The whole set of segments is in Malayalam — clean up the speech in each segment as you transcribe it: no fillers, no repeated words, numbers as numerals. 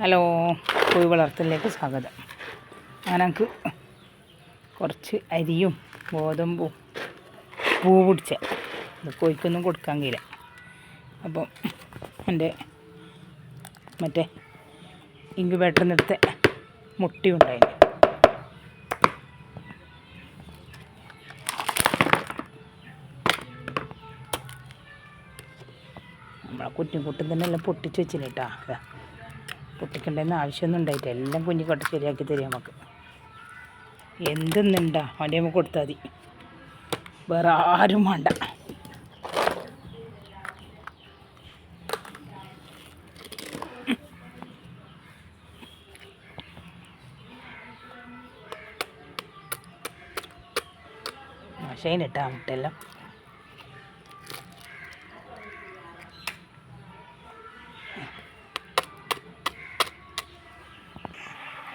ഹലോ, കോഴി വളർത്തലിലേക്ക് സ്വാഗതം. അങ്ങനെ നമുക്ക് കുറച്ച് അരിയും ഗോതമ്പും പൂ പിടിച്ച കോഴിക്കൊന്നും കൊടുക്കാൻ കഴിയില്ല. അപ്പം എൻ്റെ മറ്റേ ഇൻക്യുബേറ്ററിൽ നിന്നെടുത്ത മുട്ടയുണ്ടായിരുന്നു. നമ്മളെ കുറ്റിക്കുട്ടും തന്നെ എല്ലാം പൊട്ടിച്ച് വെച്ചില്ല കേട്ടോ. അതാ പൊട്ടിക്കേണ്ടെന്ന് ആവശ്യമൊന്നും ഉണ്ടായിട്ടില്ല. എല്ലാം കുഞ്ഞിക്കൊട്ട ശരിയാക്കി തരും നമുക്ക്. എന്തെന്നുണ്ടാ അവൻ്റെ നമുക്ക് കൊടുത്താൽ മതി, വേറെ ആരും വേണ്ട. മോശയിട്ടാ മുട്ടെല്ലാം.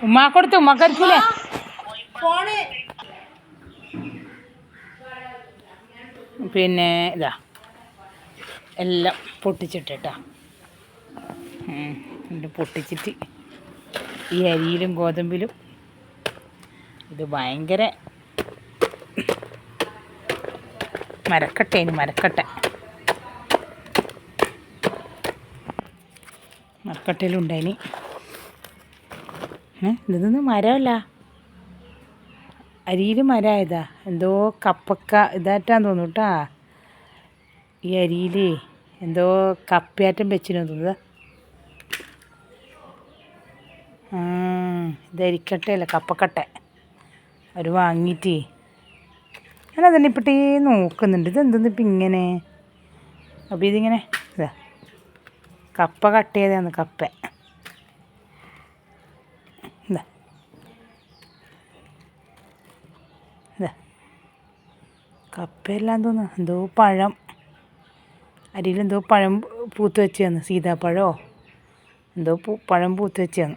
ഉമ്മാക്കൊടുത്ത് ഉമ്മക്കരിക്കില്ലേ പിന്നെ ഇതാ എല്ലാം പൊട്ടിച്ചിട്ടാ. പൊട്ടിച്ചിട്ട് ഈ അരിയിലും ഗോതമ്പിലും ഇത് ഭയങ്കര മരക്കട്ടയിലുണ്ടായിനി. ഇതൊന്നും മരമല്ല, അരിയിൽ മരമായതാ. എന്തോ കപ്പക്ക ഇതായിട്ടാന്ന് തോന്നുന്നു കേട്ടാ. ഈ അരിയിൽ എന്തോ കപ്പയാറ്റം വെച്ചിരുന്നു തോന്നുന്നത്. ഇത് അരിക്കട്ടയല്ല, കപ്പക്കട്ട. അവർ വാങ്ങിയിട്ട് ഞാനതന്നെ ഇപ്പോഴേ നോക്കുന്നുണ്ട്, ഇതെന്തെന്ന് ഇപ്പം ഇങ്ങനെ. അപ്പോൾ ഇതിങ്ങനെ ഇതാ കപ്പ കട്ട് ചെയ്തതാണ്. കപ്പ ഇതാ ഇതാ കപ്പയെല്ലാം തോന്നുന്നു. എന്തോ പഴം അരിയിലെന്തോ പഴം പൂത്ത് വെച്ചാണ്, സീതാപ്പഴമോ എന്തോ പഴം പൂത്ത് വെച്ചാണ്.